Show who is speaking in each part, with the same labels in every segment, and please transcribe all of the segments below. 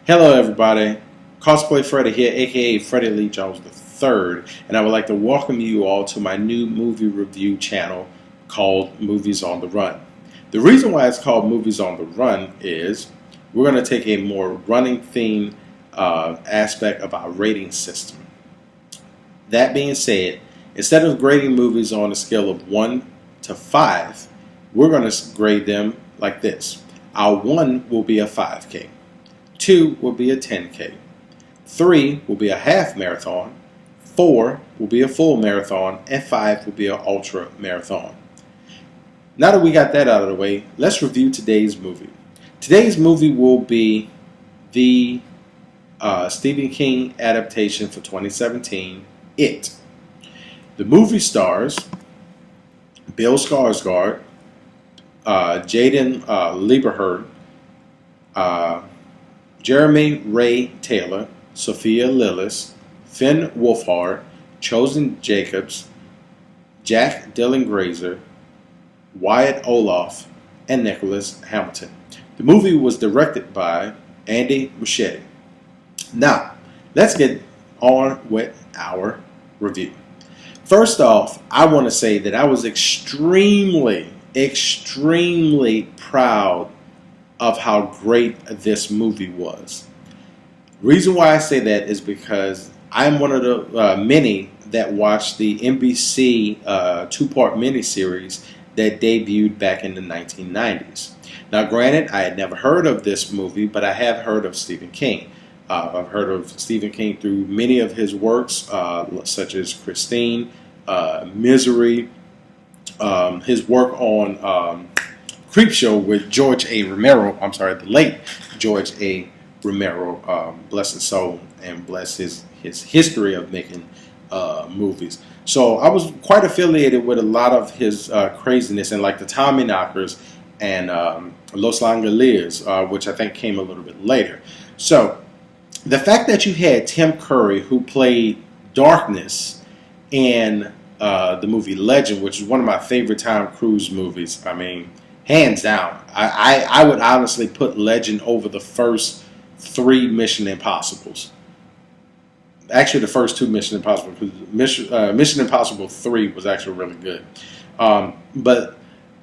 Speaker 1: Hello, everybody. Cosplay Freddy here, aka Freddie Lee Jones III, and I would like to welcome you all to my new movie review channel called Movies on the Run. The reason why it's called Movies on the Run is we're going to take a more running theme aspect of our rating system. That being said, instead of grading movies on a scale of 1 to 5, we're going to grade them like this. Our 1 will be a 5K. 2 will be a 10K. 3 will be a half marathon. 4 will be a full marathon. And 5 will be an ultra marathon. Now that we got that out of the way, let's review today's movie. Today's movie will be the Stephen King adaptation for 2017, It. The movie stars Bill Skarsgård, Jaden Lieberhard, Jeremy Ray Taylor, Sophia Lillis, Finn Wolfhard, Chosen Jacobs, Jack Dylan Grazer, Wyatt Olaf, and Nicholas Hamilton. The movie was directed by Andy Muschietti. Now, let's get on with our review. First off, I want to say that I was extremely proud of how great this movie was. Reason why I say that is because I'm one of the many that watched the NBC two-part miniseries that debuted back in the 1990s. Now, granted, I had never heard of this movie, but I have heard of Stephen King. I've heard of Stephen King through many of his works, such as Christine, Misery, his work on Creepshow with George A. Romero. I'm sorry, the late George A. Romero, bless his soul and bless his history of making movies. So I was quite affiliated with a lot of his craziness, and like the Tommyknockers and Los Langoliers, which I think came a little bit later. So the fact that you had Tim Curry, who played Darkness in the movie Legend, which is one of my favorite Tom Cruise movies. I mean, hands down. I would honestly put Legend over the first 3 Mission Impossibles. Actually, the first 2 Mission Impossible, because Mission Impossible 3 was actually really good. But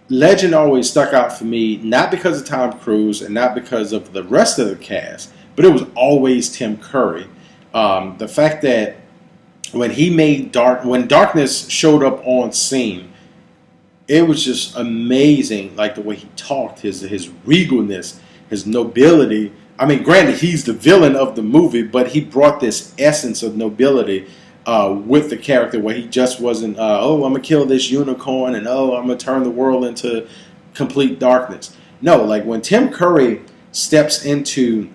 Speaker 1: Legend always stuck out for me, not because of Tom Cruise and not because of the rest of the cast, but it was always Tim Curry. The fact that when Darkness showed up on scene, it was just amazing, like the way he talked, his regalness, his nobility. I mean, granted, he's the villain of the movie, but he brought this essence of nobility with the character, where he just wasn't, I'm going to kill this unicorn, and I'm going to turn the world into complete darkness. No, like when Tim Curry steps into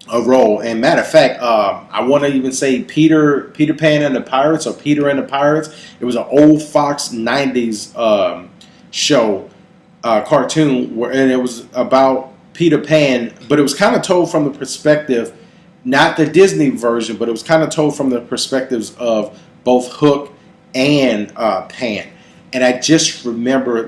Speaker 1: a role, and matter of fact, I want to even say Peter Pan and the Pirates, or Peter and the Pirates. It was an old Fox 90s show, cartoon, and it was about Peter Pan, but it was kind of told from the perspective, not the Disney version, but it was kind of told from the perspectives of both Hook and Pan. And I just remember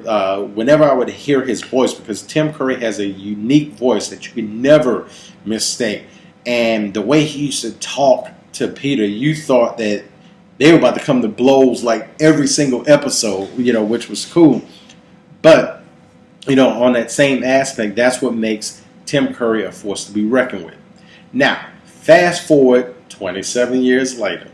Speaker 1: whenever I would hear his voice, because Tim Curry has a unique voice that you can never mistake. And the way he used to talk to Peter, you thought that they were about to come to blows like every single episode, which was cool. But, on that same aspect, that's what makes Tim Curry a force to be reckoned with. Now, fast forward 27 years later.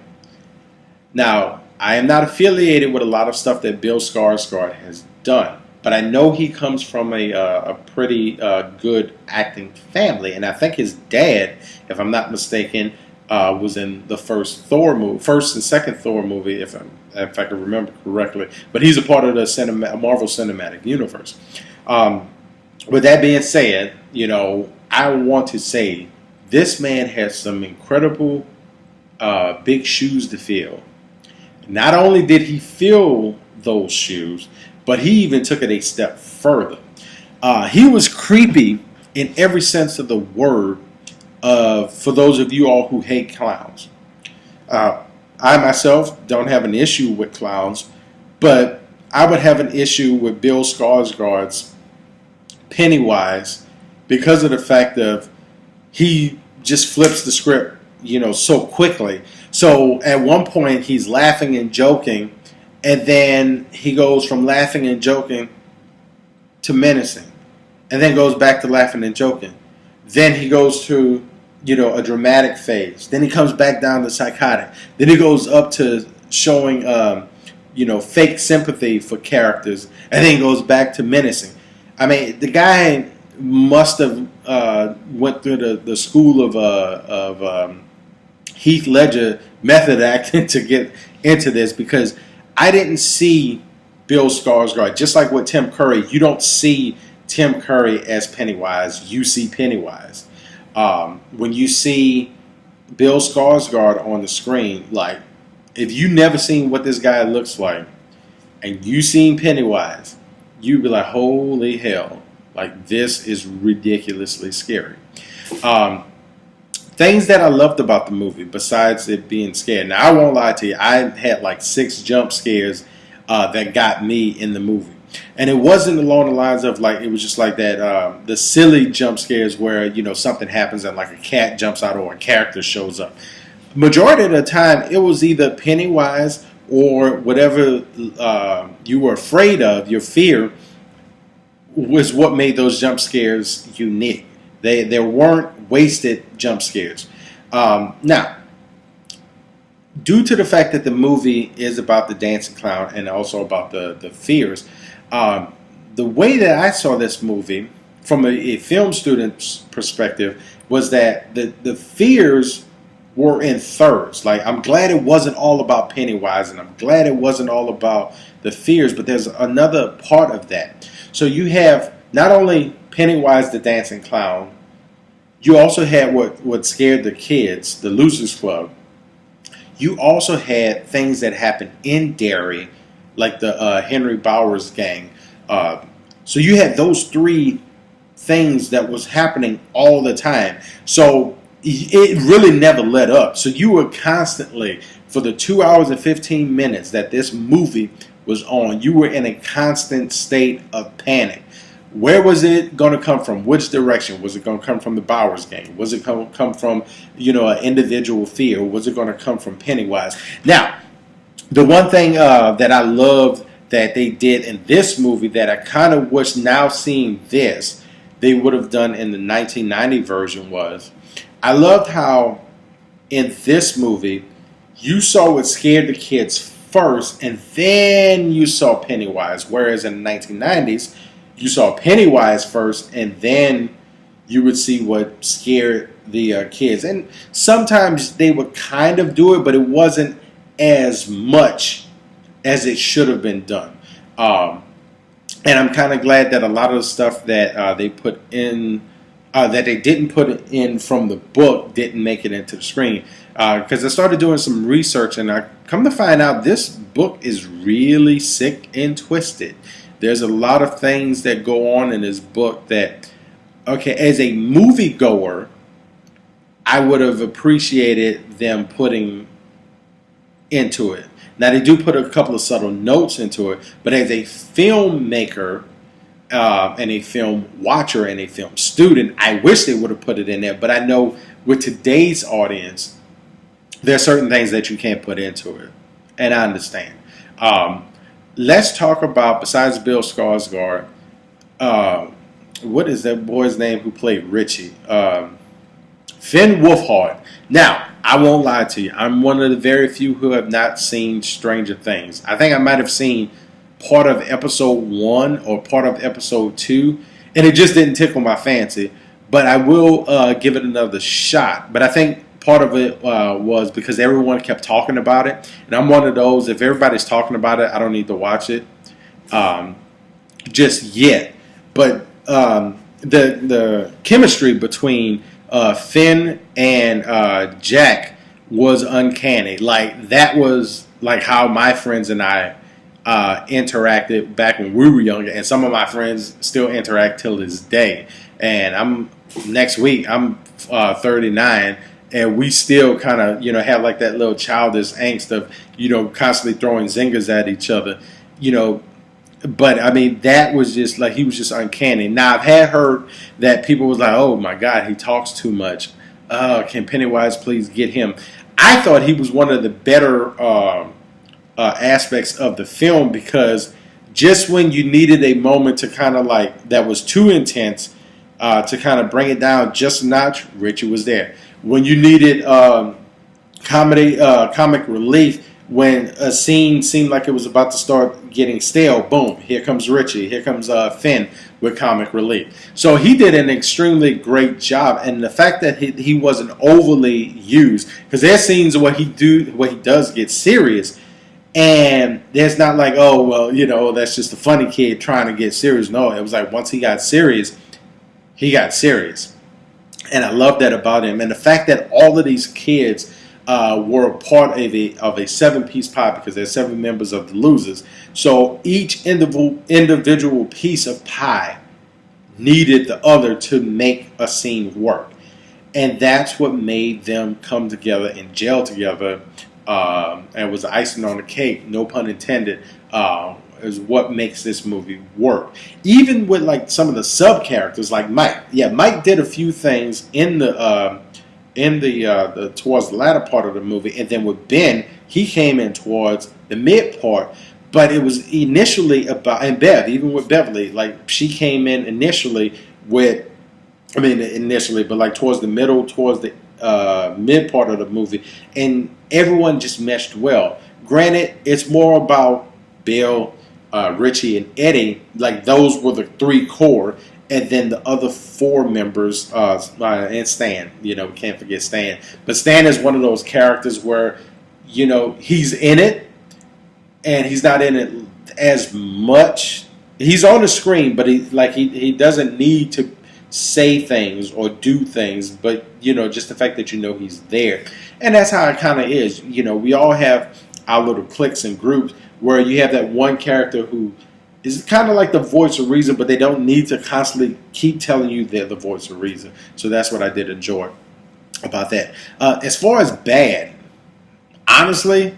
Speaker 1: Now, I am not affiliated with a lot of stuff that Bill Skarsgård has done, but I know he comes from a pretty good acting family, and I think his dad, if I'm not mistaken, was in the first and second Thor movie, if I can remember correctly. But he's a part of the Marvel Cinematic Universe. With that being said, I want to say this man has some incredible big shoes to fill. Not only did he fill those shoes, but he even took it a step further. He was creepy in every sense of the word, for those of you all who hate clowns. I myself don't have an issue with clowns, but I would have an issue with Bill Skarsgård's Pennywise because of the fact of he just flips the script, so quickly. So at one point he's laughing and joking, and then he goes from laughing and joking to menacing, and then goes back to laughing and joking. Then he goes to, a dramatic phase. Then he comes back down to psychotic. Then he goes up to showing, fake sympathy for characters, and then he goes back to menacing. I mean, the guy must have went through the school of Heath Ledger method acting to get into this, because I didn't see Bill Skarsgård, just like with Tim Curry. You don't see Tim Curry as Pennywise. You see Pennywise. When you see Bill Skarsgård on the screen, like, if you never seen what this guy looks like, and you seen Pennywise, you'd be like, holy hell, like, this is ridiculously scary. Things that I loved about the movie, besides it being scary. Now, I won't lie to you, I had like 6 jump scares that got me in the movie. And it wasn't along the lines of, like, it was just like that, the silly jump scares where, something happens and like a cat jumps out or a character shows up. Majority of the time, it was either Pennywise or whatever you were afraid of, your fear, was what made those jump scares unique. They weren't wasted jump scares. Now, due to the fact that the movie is about the dancing clown and also about the fears, the way that I saw this movie from a film student's perspective was that the fears were in thirds. Like, I'm glad it wasn't all about Pennywise, and I'm glad it wasn't all about the fears, but there's another part of that. So you have not only Pennywise the dancing clown, you also had what scared the kids, the Losers Club. You also had things that happened in Derry, like the Henry Bowers gang. So you had those 3 things that was happening all the time. So it really never let up. So you were constantly, for the 2 hours and 15 minutes that this movie was on, you were in a constant state of panic. Where was it going to come from? Which direction? Was it going to come from the Bowers gang? Was it going to come from, an individual fear? Or was it going to come from Pennywise? Now, the one thing that I loved that they did in this movie that I kind of wish now seeing this, they would have done in the 1990 version was, I loved how in this movie, you saw what scared the kids first, and then you saw Pennywise. Whereas in the 1990s, you saw Pennywise first, and then you would see what scared the kids. And sometimes they would kind of do it, but it wasn't as much as it should have been done. And I'm kind of glad that a lot of the stuff that they put in, that they didn't put in from the book, didn't make it into the screen. Because I started doing some research, and I come to find out this book is really sick and twisted. There's a lot of things that go on in this book that, okay, as a moviegoer, I would have appreciated them putting into it. Now, they do put a couple of subtle notes into it, but as a filmmaker and a film watcher and a film student, I wish they would have put it in there. But I know with today's audience, there are certain things that you can't put into it, and I understand. Let's talk about, besides Bill Skarsgård, what is that boy's name who played Richie? Finn Wolfhard. Now, I won't lie to you. I'm one of the very few who have not seen Stranger Things. I think I might have seen part of episode 1 or part of episode 2, and it just didn't tickle my fancy. But I will give it another shot. But I think part of it was because everyone kept talking about it. And I'm one of those, if everybody's talking about it, I don't need to watch it just yet. But the chemistry between Finn and Jack was uncanny. Like, that was like how my friends and I interacted back when we were younger. And some of my friends still interact till this day. And next week, I'm 39. And we still kind of, have like that little childish angst of, constantly throwing zingers at each other, But, I mean, that was just like, he was just uncanny. Now, I've had heard that people was like, oh, my God, he talks too much. Can Pennywise please get him? I thought he was one of the better aspects of the film, because just when you needed a moment to kind of like that was too intense to kind of bring it down just a notch, Richie was there. When you needed comic relief, when a scene seemed like it was about to start getting stale, boom, here comes Richie, here comes Finn with comic relief. So he did an extremely great job, and the fact that he wasn't overly used, because there's scenes where he does get serious, and there's not like, oh well, that's just a funny kid trying to get serious. No, it was like once he got serious, and I love that about him, and the fact that all of these kids were a part of a 7-piece pie, because there's 7 members of the Losers. So each individual piece of pie needed the other to make a scene work. And that's what made them come together and gel together. And was icing on the cake, no pun intended, is what makes this movie work. Even with like some of the sub characters, like Mike. Yeah, Mike did a few things in the towards the latter part of the movie, and then with Ben, he came in towards the mid part. But it was initially about, and Bev, even with Beverly, like she came in initially with, but like towards the middle, towards the mid part of the movie, and everyone just meshed well. Granted, it's more about Bill, Richie, and Eddie. Like those were the 3 core. And then the other 4 members, and Stan, we can't forget Stan. But Stan is one of those characters where, he's in it, and he's not in it as much. He's on the screen, but he doesn't need to say things or do things, but, just the fact that he's there. And that's how it kind of is. We all have our little cliques and groups where you have that one character who is kind of like the voice of reason, but they don't need to constantly keep telling you they're the voice of reason. So that's what I did enjoy about that. As far as bad, honestly,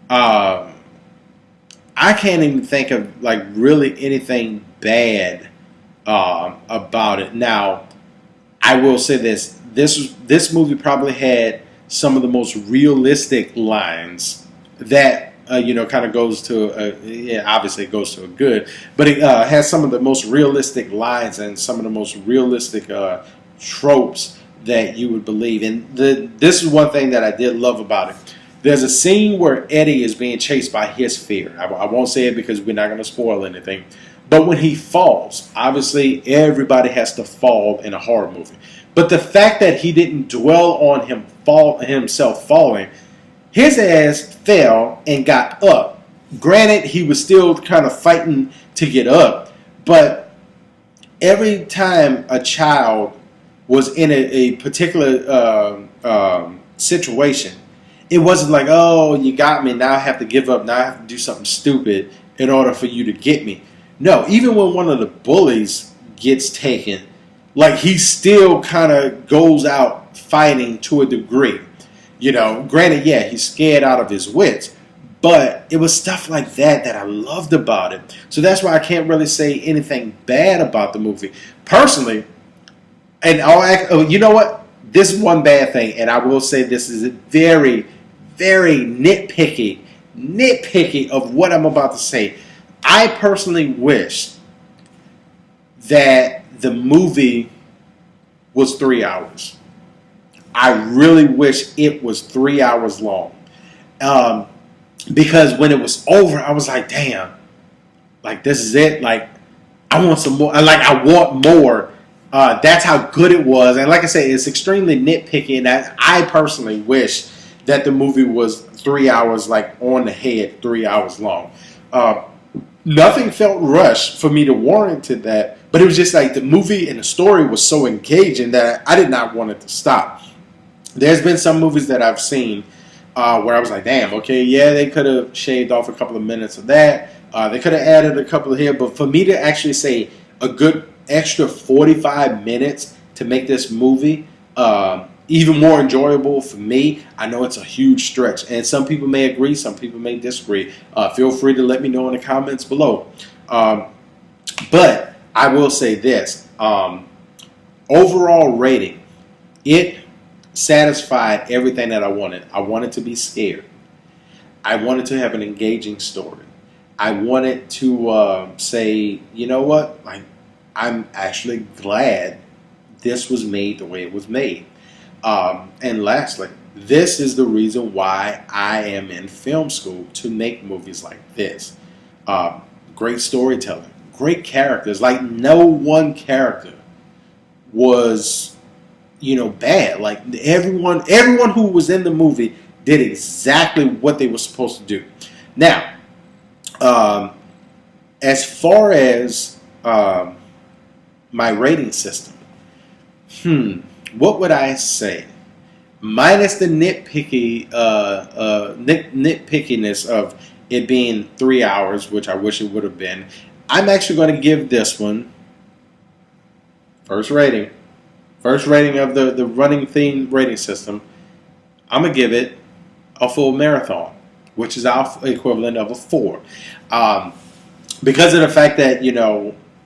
Speaker 1: I can't even think of like really anything bad about it. Now, I will say this: this movie probably had some of the most realistic lines that. Kind of goes to, obviously it goes to a good, but it has some of the most realistic lines and some of the most realistic tropes that you would believe. And this is one thing that I did love about it. There's a scene where Eddie is being chased by his fear. I won't say it because we're not going to spoil anything. But when he falls, obviously everybody has to fall in a horror movie. But the fact that he didn't dwell on himself falling, his ass fell and got up. Granted, he was still kind of fighting to get up, but every time a child was in a particular situation, it wasn't like, oh, you got me, now I have to give up, now I have to do something stupid in order for you to get me. No, even when one of the bullies gets taken, like he still kind of goes out fighting to a degree. Granted, yeah, he's scared out of his wits, but it was stuff like that I loved about it. So that's why I can't really say anything bad about the movie. Personally, and you know what? This is one bad thing, and I will say this is very, very nitpicky of what I'm about to say. I personally wish that the movie was 3 hours. I really wish it was 3 hours long. Because when it was over, I was like, damn, like this is it. Like, I want some more. Like, I want more. That's how good it was. And like I said, it's extremely nitpicky. And I personally wish that the movie was 3 hours, like on the head, 3 hours long. Nothing felt rushed for me to warrant that. But it was just like the movie and the story was so engaging that I did not want it to stop. There's been some movies that I've seen where I was like, damn, okay, yeah, they could have shaved off a couple of minutes of that. They could have added a couple of here. But for me to actually say a good extra 45 minutes to make this movie even more enjoyable for me, I know it's a huge stretch. And some people may agree, some people may disagree. Feel free to let me know in the comments below. But I will say this. Overall rating, it satisfied everything that I wanted. I wanted to be scared. I wanted to have an engaging story. I wanted to say, you know what? Like, I'm actually glad this was made the way it was made. And lastly, this is the reason why I am in film school, to make movies like this. Great storytelling, great characters. Like, no one character was, bad. Like, everyone who was in the movie did exactly what they were supposed to do. Now, as far as my rating system, what would I say? Minus the nitpickiness of it being 3 hours, which I wish it would have been, I'm actually going to give this one first rating of the running theme rating system. I'm going to give it a full marathon, which is our equivalent of a 4. Because of the fact that,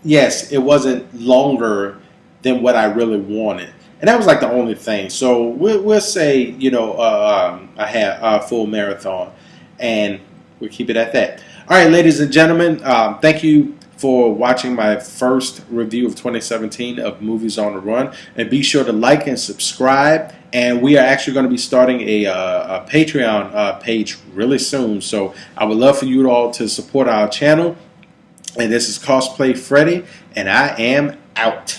Speaker 1: yes, it wasn't longer than what I really wanted. And that was like the only thing. So we'll say, I had a full marathon, and we'll keep it at that. All right, ladies and gentlemen, thank you for watching my first review of 2017 of Movies on the Run. And be sure to like and subscribe. And we are actually going to be starting a Patreon page really soon. So I would love for you all to support our channel. And this is Cosplay Freddy, and I am out.